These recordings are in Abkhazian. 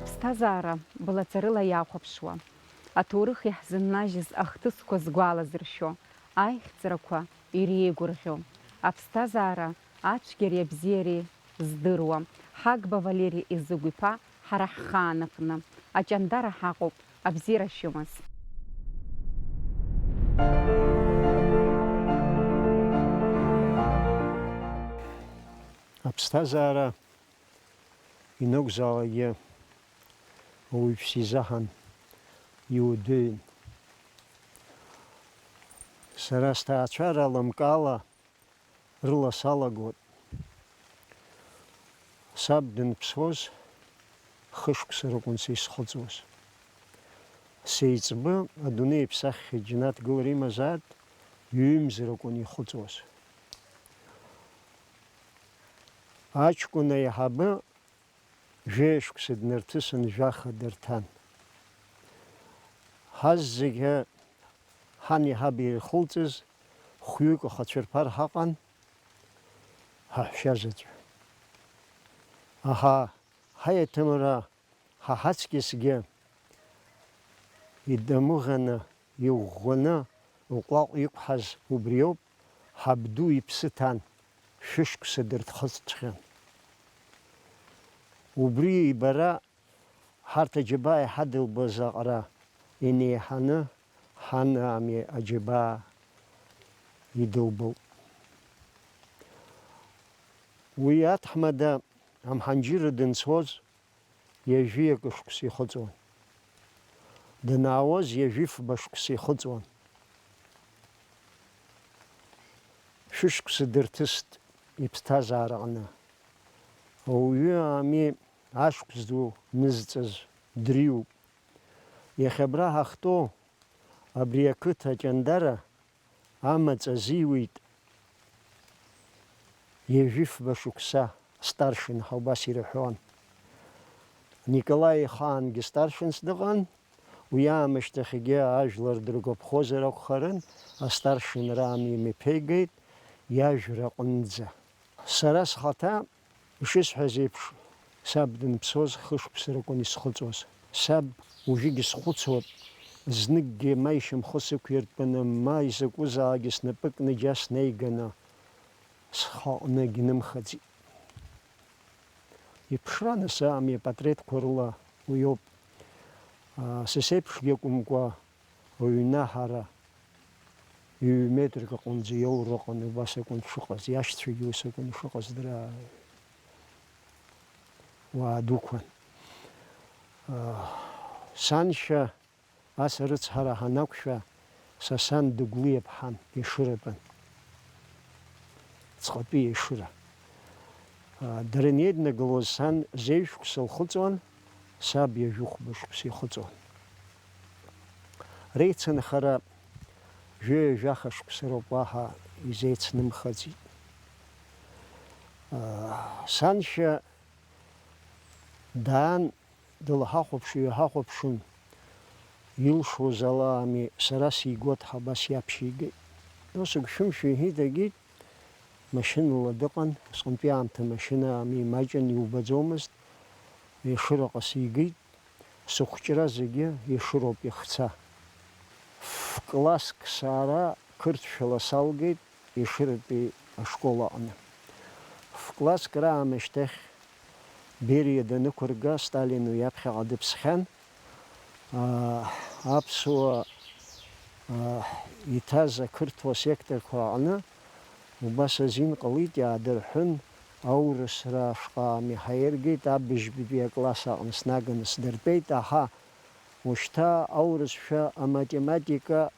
Аԥсҭазаара блаҵарыла иахәаԥшуа, аҭоурых иаҳзыннажьыз ахҭысқәа згәалазыршәо, аихьӡарақәа иреигәырӷьо, аԥсҭазаара ацәгьареи абзиареи здыруа, Ҳагба Валери Изыгә-иԥа ҳара ҳхаан аҟны, аҷандара ҳаҟоуп, абзиара шәымаз. Аԥсҭазаара инықәзаалакгьы ауаҩԥс изаҳан иудыҩн. Сара сҭаацәара аламкаала рыла салагоит. Саб данԥсуаз хышықәса ракәын сизхәыцуаз. Сеиҵбы адунеи ԥсаххьа џьанаҭ гылара имазаат, ҩымзар акәын ихәыцуаз. Аҷкәын аиҳабы жәешықәса днарҭысын жәаха дырҭан. Ҳаз зегьы ҳани ҳаби ирхылҵыз хәҩык ахацәырԥар ҳаҟан ҳаҳәшьа заҵәы. Аха ҳаиаҭымра ҳа ҳаҵкьысгьы идамыӷаны, иӷәӷәаны уҟәаҟ иқәҳаз убриоуп, ҳабду иԥсы ҭан, шәышықәса дырҭхыҵҵәҟьан. Убри ибара ҳарҭ аџьабаа иҳадылбаз аҟара инеиҳаны ҳани аџьабаа идылбоуп. Уи аҭаҳмада амҳанџьырра данцоз ҩажәи акы шықәса ихыҵуан. Данаауаз ҩажәи фба шықәса ихыҵуан. Шәышықәса дырҭыст иԥсҭазаараҟны. Ауаҩы ами ашықәс ду нызҵаз дриуп. Иахьа абра ҳахьтәоу абри ақыҭа аҷандара амаҵ азиуит ҩажәи фба шықәса старшинха убас ирҳәон. Николаи ихаангьы старшинс дыҟан, уи аамышьҭахьгьы ажәлар дыргәаԥхозар акәхарын, астаршинра ами имиԥеигеит иажәра аҟынӡа. Сара схаҭа ишысҳәаз еиԥш саб данԥсоз хышықәса ракәын исхәыцуаз. Саб уажәыгьы схәыцуан, зныкгьы ма ишьамхы сықәиртәаны, ма изакәызаагьы снапы кны џьа снеиганы схаҟнагь нымхаӡеит. Иԥшра нас ами апатреҭқәа рыла уиоуп. Са сеиԥшгьы акәымкәа аҩнаҳара ҩ-метрак аҟынӡа иоура аҟан убас акәын шыҟаз, иашьцәагьы ус акәын ишыҟаз дара уаа дуқәан. Саншьа ас арыцҳара ҳанақәшәа, са сан Дыгәлиаԥҳан Ешыратәын, ҵҟатәи Ешыра. Дара неиднагылоз сан зеиҩшықәса лхыҵуан, саб ҩажәи-хәба шықәса ихыҵуан. Реицынхара жәа-жәаха шықәса роуп, уаҳа изеицнымхаӡеит. Саншьа даан дылҳахәаԥшын, илшоз ала ами сара сигәаҭҳа абас иаԥшьигеит. Досык шәымшәа иҳәит, машьынала дыҟан, усҟантәи аамҭа машьына ами имаҷын, иубаӡомызт, Ешыраҟа сигеит, сыхәҷра зегьы Ешыроуп ихца. Класск саара қырҭшәала салгеит Ешыратәи ашкол аҟны. Класск раамышьҭахь Бериа данықәырга, Сталин уи аԥхьаҟа дыԥсхьан. Аԥсуа иҭаз ақырҭуа секторқәа аҟны убас азин ҟалит, иаадырҳәын, аурысра ашҟа ами ҳаиргеит, абыжьбатәи акласс аҟны снаганы сдыртәеит. Аха ушьҭа аурысшәа аматематика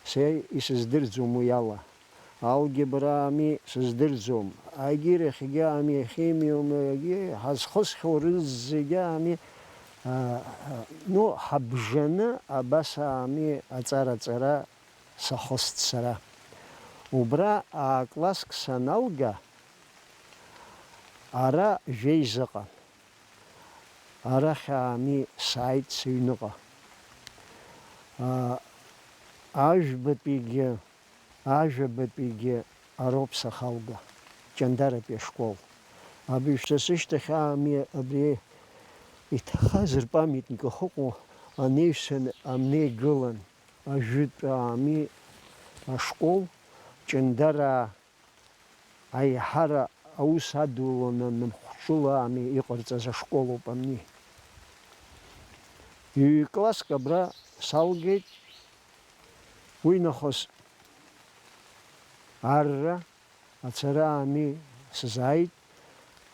са исыздырӡом уи ала. Алгебра ами сыздырӡом. Агьирахьгьы ами ахимиумгьы ҳазхысхьоу рызегьы ами ҳабжаны абас ами аҵара-ҵара сахыст сара. Убра класск саналга, ара жәеиза заҟан. Арахь ами сааит сыҩныҟа. Ажәабатәигьы ароуп сахалга, ҷандаратәи ашкол. Абыжәшьҭа сышьҭахь ами абри Иҭахаз рпамятник ахыҟоу анеҩсан амнеигылан ажәытәы ами ашкол ҷандараа аиҳара аус адуланы нымхәҿыла ами иҟарҵаз ашколоуп амни. Класск абра салгеит, уи нахыс арра ацара ами сзааит,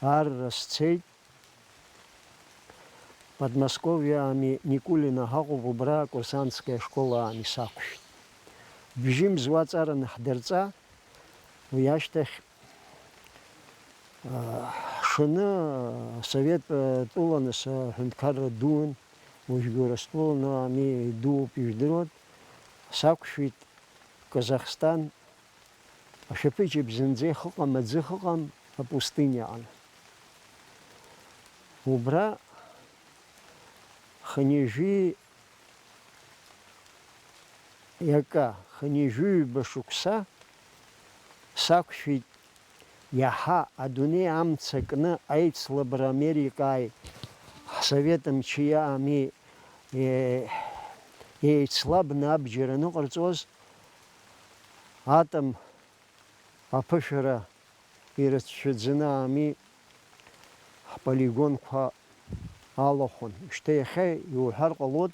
арра сцеит. Подмосковье ами Никулина ҳаҟоуп, убра курсантская школа ами сақәшәт. Бжьым зуаҵара наҳдырҵа, уи ашьҭахь ҳшаны Совет тәыланыс аҳәынҭқарра дуун, уажәгьы Урыстәыланы ами дууп ижәдыруан, сақәшәеит Казахстан, ашәаԥыџьаԥ зынӡа ихыҟам, аӡы ыҟам, апустыниаҟны. Убра хынҩажәи иака, хынҩажәиҩба шықәса сақәшәеит иаҳа адунеи амца кны аицлабра Америкааи ҳсовет мчиа ами еицлабны абџьар аныҟарҵоз атом аԥышәара ирыцәшәаӡаны ами ҳполигонқәа алахәын. Шьҭа иахьа иуҳәар ҟалоит,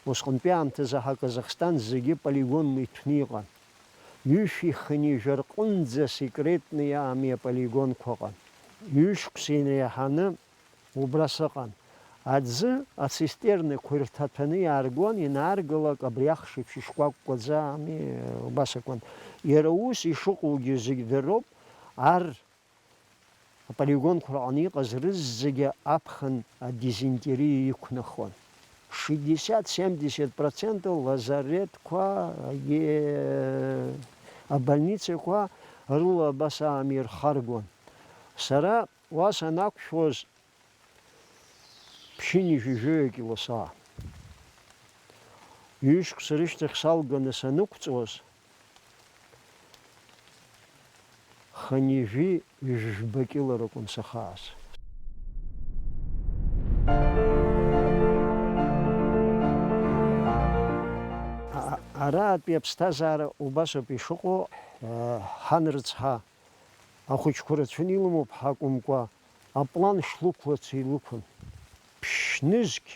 усҟантәи аамҭазы ҳаказахстан зегьы полигонны иҭәны иҟан. Ҩышәи хынҩажәи рҟынӡа секретны ами аполигонқәа ыҟан. Ҩышықәса инаиаҳаны убра сыҟан. Аӡы ацистернақәа ирҭаҭәаны иааргон, инааргалак абри ахш еиԥш ишкәакәкәаӡа ами убас акәын. Иара ус ишыҟоугьы зегь дыроуп, ар аполигонқәа рҟны иҟаз рызегьы аԥхын адизентериа иқәнахуан. 60-70% лазаретқәа, абольницақәа рыла абас ами ирхаргон. Сара уа санақәшәоз ԥшьынҩажәи килоса. Ҩышықәса рышьҭахь салганы санықәҵуаз хынҩажәи жәба килоракәын сахааз. Араатәи аԥсҭазаара убасоуп ишыҟоу, ҳан рыцҳа ахәыҷқәа рацәаны илымоуп ҳакәымкәа, аплан шлықәлац илықәын. Ԥшьнызқь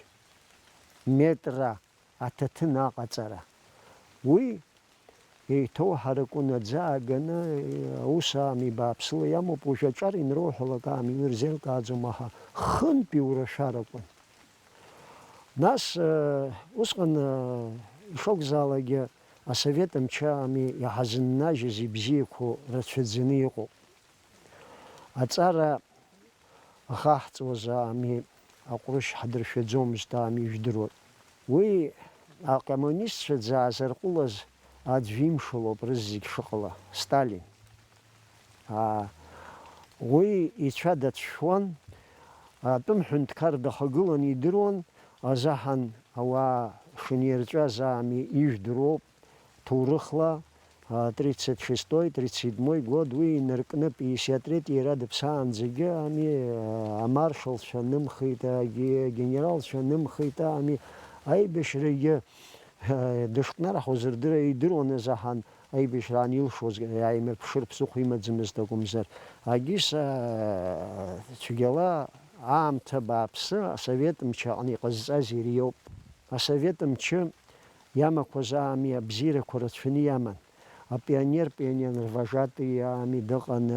метра аҭаҭын аҟаҵара. Уи еиҭоуҳаракәын аӡы ааганы аус ами бааԥсыла иамоуп, уажә аҿар инроуҳәалак ами ирзеилкааӡом, аха хынтә иурашәаракәын. Нас усҟан ишакәзаалакгьы асовет мчы ами иҳазыннажьыз ибзиақәоу рацәаӡаны иҟоуп. Аҵара ахаҳҵуаз ами аҟәрышь ҳдыршәаӡомызт ами ижәдыруан. Уи акоммунистцәа дзаазарҟәылаз аӡәы имшалоуп рызегь шыҟала, Сталин. Уи ицәа дацәшәуан, атәым ҳәынҭқар дахагыланы идыруан, азаҳан ауаа шынирҵәаз ами ижәдыроуп ҭоурыхла 36-37 год, уи инаркны 53 иара дыԥсаанӡагьы ами амаршалцәа нымхеит, агенералцәа нымхеит ами аибашьрагьы дышкнарҳауаз рдыра идыруан азаҳан аибашьра анилшоз иааимырԥшыр ԥсыхәа имаӡамызт акәымзар. Агьыс цәгьала аамҭа бааԥсы асовет мчы аҟны иҟазҵаз ириоуп. Асовет мчы иамақәаз ами абзиарақәа рацәаны иаман. Апионер-вожатый ами дыҟан,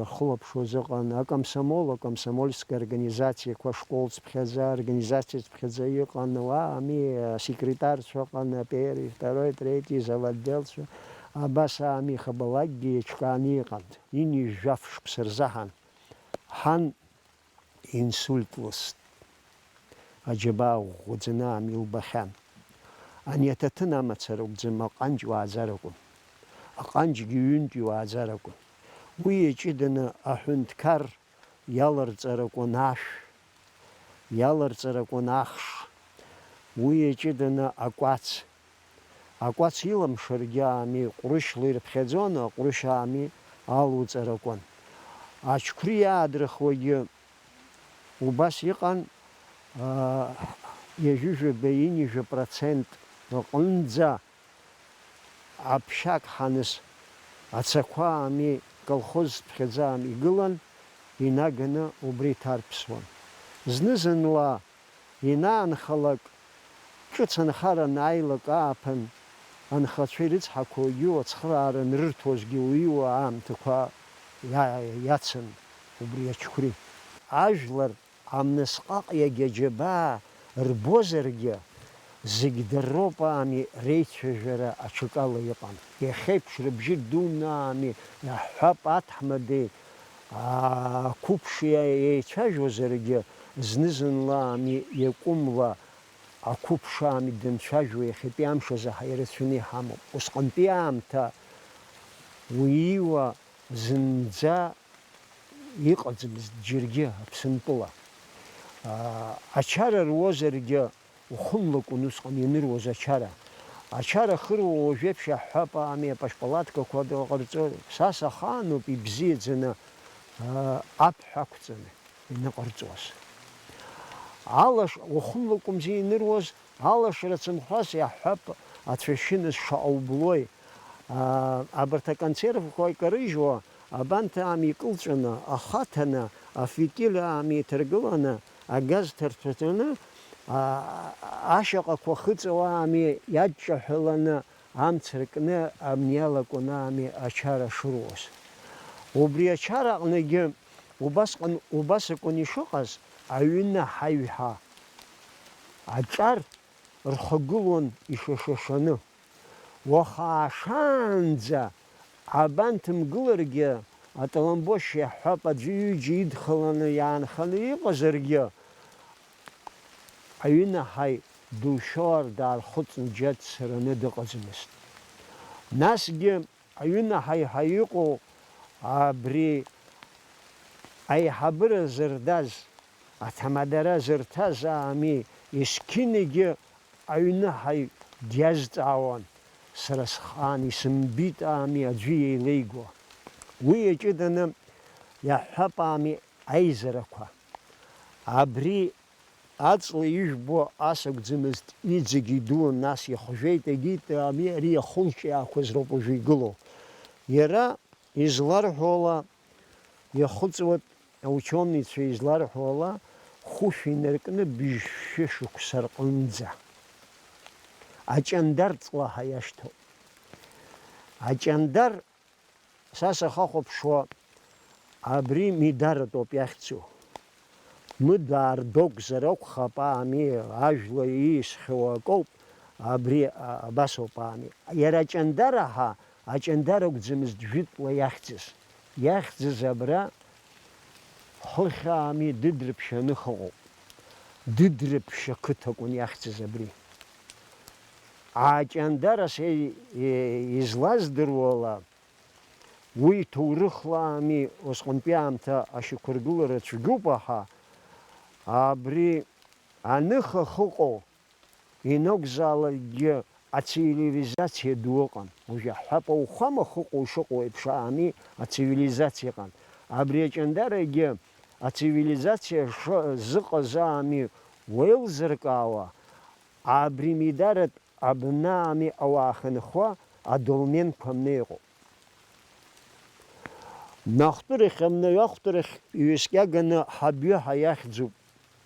ирхылаԥшуаз ыҟан, акомсомольская организациақәа, школцԥхьаӡа, организациацԥхьаӡа иҟан, уа ами секретарцәа ыҟан, первый, второй, третий, заводделцәа, абас ами хабалакгьы еиҿкааны иҟан. Инижәжәаф шықәса рзаҳан ҳан инсульт лыст, аџьабаа ӷәӷәаӡаны ами илбахьан. Ани аҭаҭын амацара акәӡам, аҟанҷ уааӡар акәын. Аҟанҷгьы ҩынтә иуааӡар акәын. Уи иаҷыданы аҳәынҭқар иаларҵар акәын ашә, иаларҵар акәын ахш, уи иаҷыданы акәац. Акәац иламшаргьы ами ҟәрышьла ирԥхьаӡон, аҟәрышь ами алуҵар акәын. Ачқәри иаадырхуагьы убас иҟан, ежыжы беинижы процент ҟынӡа аԥшьак ҳаныс ацақәа ами колхоз ԥхьаӡа ами игылан, инаганы убри иҭарԥсуан. Зны-зынла инаанхалак, ҿыц анхара анааилак ааԥын, анхацәа ирыцҳақәо егьи ацхыраара анрырҭозгьы уиуа аамҭақәа иацын убри ачқәри. Ажәлар амнысҟаҟ иагьа џьабаа рбозаргьы зегь дырроуп ами реицәажәара аҽакала иҟан. Иахьеиԥш рыбжьы дуны ами иаҳҳәап аҭаҳмадеи ақәыԥши еицәажәозаргьы, зны-зынла ами иакәымла ақәыԥш ами данцәажәо иахьатәи амш азы ирацәаны иҳамоуп. Усҟантәи аамҭа уииуа зынӡа иҟаӡамызт џьаргьы Аԥсынтәыла. Ачара руозаргьы ухәымлакәын усҟан ианыруаз ачара. Ачара хыруа уажәеиԥш иаҳҳәап ами апашпалаткақәа ҟарҵо, ԥсас ахаануп ибзиаӡаны аԥҳә ақәҵаны иныҟарҵуаз. Ухәымлакәымзи ианыруаз, алашара цымхәрас иаҳҳәап ацәашьыныз шаҟа ублои. Абарҭ аконсервқәа икарыжьуа, абанҭ ами икылҵәаны, ахаҭаны, афитиль ами иҭаргыланы, агаз ҭарҭәаҭәаны, ашьаҟақәа хыҵауа ами иадҷаҳәаланы, амца ркны амни иалакәын ами ачара шыруаз. Убри ачара аҟнагьы убас акәын ишыҟаз, аҩны ҳаҩҳәа аҿар рхагылон ишашашаны. Уаха аашаанӡа абанҭ мгыларгьы, аталамбошь иаҳҳәап аӡәы ҩыџьа идхаланы иаанханы иҟазаргьы, аҩынаҳаи душьуар даархәыцны џьа дцараны дыҟаӡамызт. Насгьы аҩынаҳаи ҳәа иҟоу абри аиҳабыра зырдаз, аҭамадара зырҭаз ами есқьынагьы аҩныҳаи диазҵаауан. Сара схаан исымбит ами аӡәы иеилеигуа. Уи иаҷыданы иаҳҳәап ами аизарақәа. Абри аҵла ижәбо ас акәӡамызт, иӡагь идуун, нас ихәжәеит егьит, ами ари иахылҿиаақәаз роуп уажәы игылоу. Иара изларҳәола, иахыҵуа аученицәа изларҳәола, хәышә инаркны быжь-шәышықәса рҟынӡа. Аҷандар ҵла ҳәа иашьҭоуп. Аҷандар, са сахахәаԥшуа, абри мидаратәоуп иахьӡу. Мыда аардогзар акәхап ами ажәла иисхьоу акоуп, абри абасоуп ами. Иара аҷандараҳа, аҷандар акәӡамызт жәытәла иахьӡыз. Иахьӡыз абра хыхь ами Дыдрыԥшь аныха ыҟоуп. Дыдрыԥшь ақыҭа акәын иахьӡыз абри. Аҷандарас излаздыруала, уи ҭоурыхла ами усҟантәи аамҭа ашьақәыргылара цәгьоуп аҳа, абри аныха хыҟоу инакәзаалакгьы ацивилизациа ду ыҟан. Уажәы аҳәап ауахәама хыҟоу шыҟоу еиԥш ами ацивилизациа ыҟан. Абри аҷандарагьы ацивилизациа зыҟаз ами уеилзыркаауа, абри мидаратә абна ами ауаа хынхәа адолменқәа амны иҟоуп. Нахәтәырахь амнаҩахәтәырахь иҩаскьаганы ҳабҩыҳәа иахьӡуп.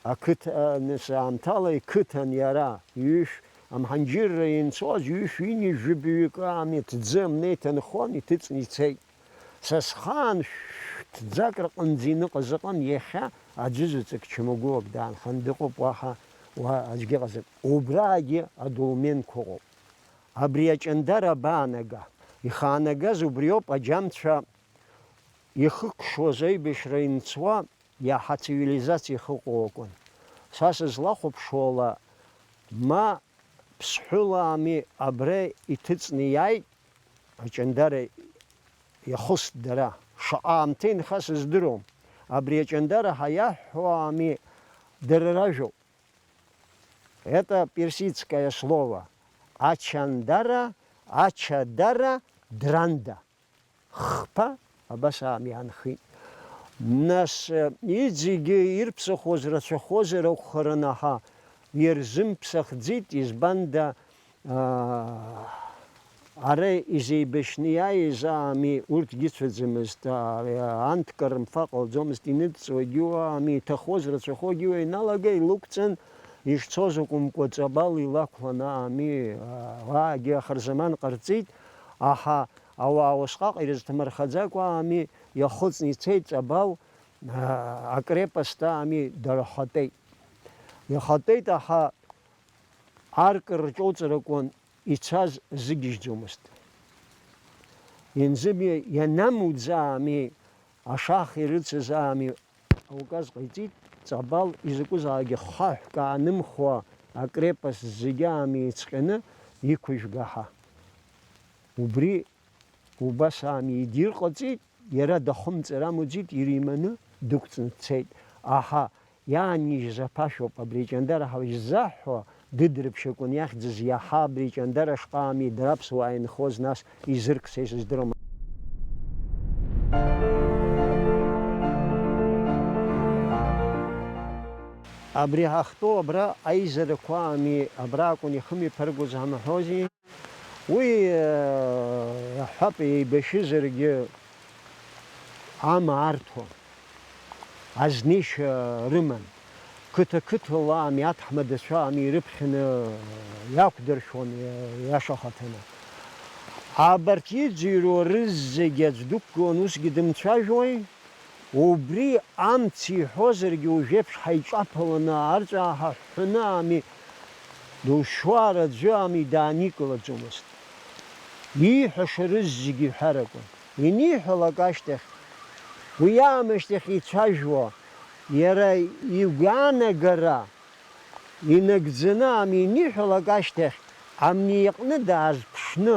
Ақыҭаныс аамҭала иқыҭан иара, ҩышә амҳанџьырра ианцоз ҩышә ҩынҩажәи-баҩык ами ҭӡы амны иҭанхон, иҭыҵны ицеит. Са схаан ҭӡак рҟынӡа иныҟаз ыҟан, иахьа аӡәызаҵәык чамагәылак даанхан дыҟоуп, уаҳа аӡәгьы ыҟаӡам. Убраагьы адолменқәа ыҟоуп. Абри аҷандар абаанага. Ихаанагаз убриоуп, аџьамцәа ихыкшуаз аибашьра инцуа, иаҳа цивилизациа ихыҟоу акәын. Са сызлахәаԥшуала, ма ԥсҳәыла ами абра иҭыҵны иааит, аҷандара иахыст дара. Шаҟа аамҭа инхаз сыздыруам. Абри аҷандараҳа иаҳҳәо ами дара ражәоуп. Это персидское слово. Ачандара, ачадара, дранда. Хпа абас ами анхит. Нас иӡегьы ирԥсахоз рацәахозар акәхарын, аха ирзымԥсахӡеит, избан да ара изеибашьны иааиз аами урҭгьы ицәаӡамызт, анҭка рымфа ҟалӡомызт, иныдҵуагьы аами, иҭахоз рацәахогьы иналага илықәҵан, ишцоз акәымкәа ҵабал илақәлан аами, аагьы ахырзаман ҟарҵеит, аха ауаа усҟак ирызҭамырхаӡакәа аами, иахыҵны ицеит ҵабал, акрепост аами дархатеит. Ихатеит, аха арк рҿоуҵаракәын, ицаз зыгьежьӡомызт. Инзымҩа ианамуӡа аами, ашах ирыцыз аами, ауказ ҟаиҵеит, ҵабал изакәызаалакгьы хаҳәк аанымхуа акрепост зегьы аами иҵҟьаны иқәыжәгаха. Убри убас аами идирҟаҵеит, иара дахымҵыр амуӡеит, ириманы дықәҵны дцеит. Аха иаанижьыз аԥашәоуп абри Ҷандар аҳауа иззаҳҳәо, дыдрыԥшьакәын иахьӡыз иаҳа абри Ҷандар ашҟа аами дара аԥсуаа инхоз, нас изыркса исыздырам. Абри ҳахтәоу абра аизарақәа аами, абра акәын ихымиԥыргоз ҳамаҳәози, уи ҳәап еибашьызаргьы ама арҭон, азнеишьа рыман. Қыҭа-қыҭала аами аҭаҳмадацәа аами ирыԥхьаны иақәдыршәон иашахаҭаны. Абарҭ иӡырҩуа рызегьы аӡә дықәгылан усгьы дымцәажәуеи, убри амц иҳәозаргьы ужәеиԥш ҳаиҿаԥаланы арҵәаа ҳаҳәҳәаны аами душьуар аӡәы аами дааникылаӡомызт. Ииҳәаша рызегьы иҳәаракәын. Иниҳәалак ашьҭахь, уи аамышьҭахь ицәажәуа, иара игәаанагара инагӡаны аами иниҳәалак ашьҭахь, амни иҟны даазԥшны,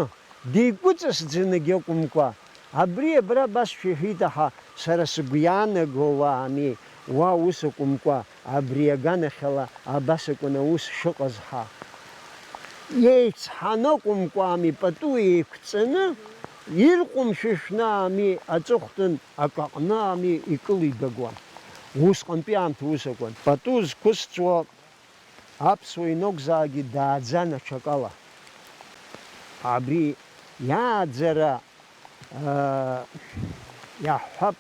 дигәыҵасӡанагьы акәымкәа, абри абра басшәа иҳәеит, аха сара сгәы иаанагоу аами, уа ус акәымкәа, абри аганахьала абас акәын аус шыҟаз ҳа. Еицҳаны акәымкәа аами, пату еиқәҵаны, ирҟәымшәышәны аами, аҵыхәтәан акаҟны аами икылигагуан. Усҟантәи аамҭа ус акәын. Пату зқәысҵуа аԥсуа инокәзаагьы дааӡан аҽакала. Абри иааӡара иаҳҳәап,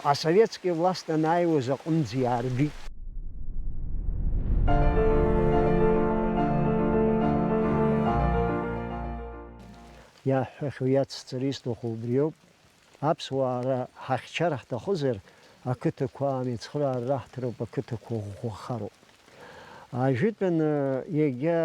асоветски власт анааиуаз аҟынӡа иаарбит. Иаҳҳәахьоу иацсҵара исҭаху убриоуп. Аԥсуаа ҳахьчар ҳҭахызар, ақыҭақәа аами цхыраара раҳҭароуп, ақыҭақәа ӷәӷәахароуп. Ажәытәан егьа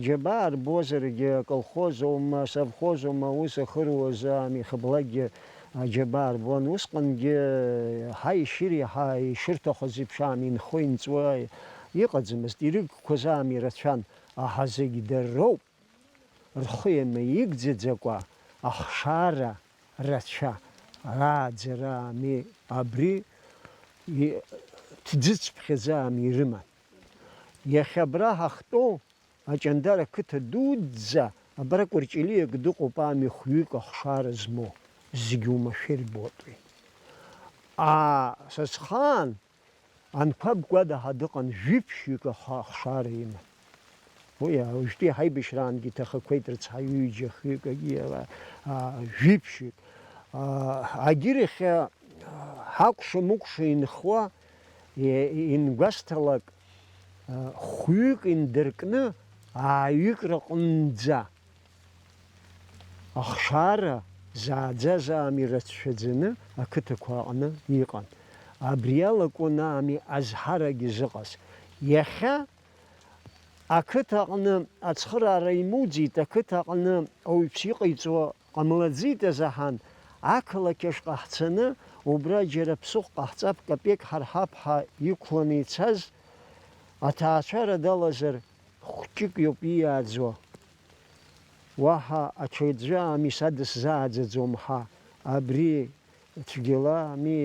џьабаа рбозаргьы, аколхозоума, совхозоума ус ахыруаз аами хыблагьы џьабаа рбон. Усҟангьы ҳаи ишьыри ҳаи ишырҭахыз еиԥш аами инхо инҵуа иҟаӡамызт, ирыгқәаз аами рацәан, аха зегь дарроуп. Рхы иамаигӡаӡакәа ахшара рацәа, рааӡара аами абри ҭӡыцԥхьаӡа аами ирыман. Иахьа абра ҳахтәоу Аҷандар ақыҭа дуӡӡа, абра Кәырҷелиак дыҟоуп аами хәҩык ахшара змоу, зегьы оумашәа ирбоит уи. Сасхаан анқәаб гәадаҳа дыҟан, жәиԥшьҩык ахшара иман. Уи уажәтәи ҳаибашьраангьы иҭахақәеит рыцҳаҩы ҩыџьа хҩык, жәиԥшьҩык. Агьирахьы ҳакәша-мыкәша инхуа, ингәасҭалак, хәҩык индыркны ааҩыкраҟынӡа ахшара зааӡаз аами рацәшәаӡаны ақыҭақәа аҟны иҟан. Абри алакәын аами азҳарагьы зыҟаз. Иахьа ақыҭа аҟны ацхыраара имуӡит, ақыҭа аҟны ауаҩԥс иҟаиҵауа ҟамлаӡеит азаҳан, ақалақь ашҟа ҳцаны, убра џьара ԥсыхә ҟаҳҵап, капек ҳарҳап ҳәа иқәланы ицаз, аҭаацәара далазар хәҷык иоуп ииааӡо. Уаҳа аҽаӡәы аами садысзааӡаӡом ҳа, абри цәгьала аами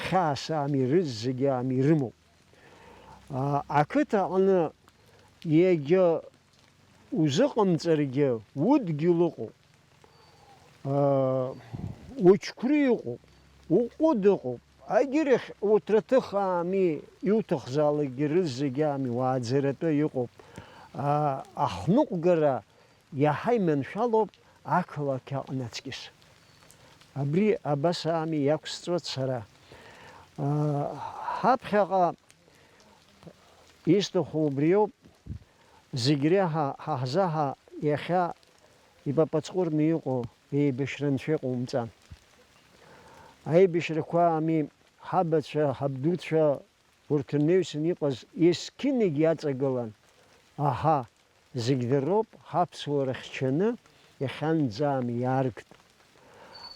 хьаас аами рызегьы аами ирымоуп. Ақыҭа аҟны егьа узыҟамҵаргьы удгьыл ыҟоуп, учқәри ыҟоуп, уҟәыд ыҟоуп, Агьырахь уҭраҭыхаами, иуҭахзаалакгьы рызегьаами, уааӡаратәы иҟоуп. Ахныҟәгара иаҳа иmanшәалоуп ақалақь аҟны аҵкьыс. Абри абасаами иақәсҵоит сара. Ҳаԥхьаҟа исҭаху убри ауп, зегь реиҳа ҳаҳзаҳа иахьа ипапаҵҟәырны иҟоу еибашьра нцәа иҟоумҵан. Аибашьрақәа ами, ҳабацәа, ҳабдуцәа урҭ рнаҩсан иҟаз есқьынагь иаҵагылан. Аҳа, зегь дыроуп ҳаԥсуара хьчаны иахьанӡаами иааргт.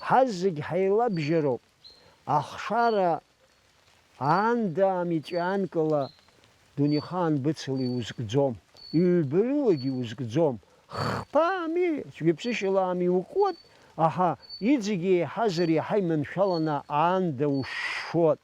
Ҳазегь ҳаилабжьароуп, ахшара аандаами ҵәҩанкыла дунеихаан быцала иузкӡом, ҩба-рылагьы иузкӡом. Хԥаами, цәгьаԥсышьалаами иукуат, аҳа, иҵегьы еиҳазар иаҳа иманшәаланы аанда ушшуат.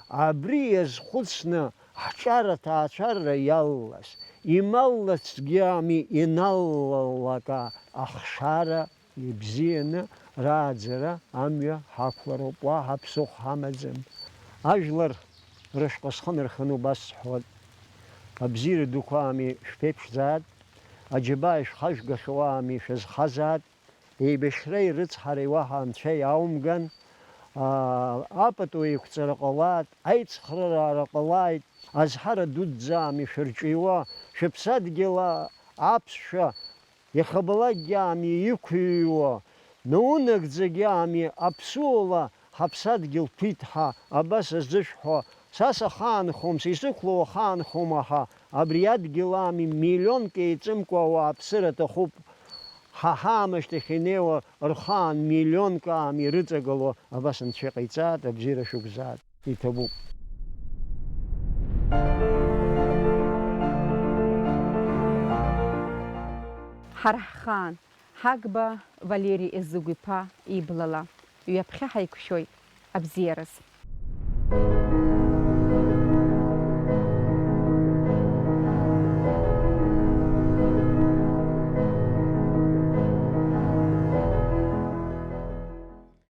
Абри иазхәыцны ҳҿара ҭаацәарра иаллас, ималлацгьы ами иналлалака ахшара ибзианы рааӡара амҩа ҳақәлароуп, уаҳа ԥсыхәа ҳамаӡам. Ажәлар рышҟа схы нырханы убас сҳәоит. Абзиара дуқәа ами шәԥеиԥшӡааит, аџьабаа ишәхажәгахьоу ами шәазхазааит, еибашьра ирыцҳареи уаҳа анцәа иааумган, апату еиқәҵара ҟалааит, аиҵхрыраара ҟалааит, азҳара дуӡӡа ами шәырҿиуа, шәыԥсадгьыл аԥсшәа иахабалакгьы ами иқәыҩуа, наунагӡагьы ами аԥсуала ҳаԥсадгьыл ҭәиҭҳа абас азышәҳәо, са сахаанхом, сисықәлоу ахаанхом, аҳа абри адгьыл ами миллионк еиҵымкәа ауааԥсыра аҭахуп. Ҳаамышьҭахь инеиуа рхаан миллионк ами ирыҵагыло, абас анцәа иҟаиҵааит, абзиара шәықәзааит, иҭабуп. Ҳара ҳхаан, Ҳагба Валери Езыгә-иԥа иблала, ҩаԥхьа ҳаиқәшәоит абзиараз.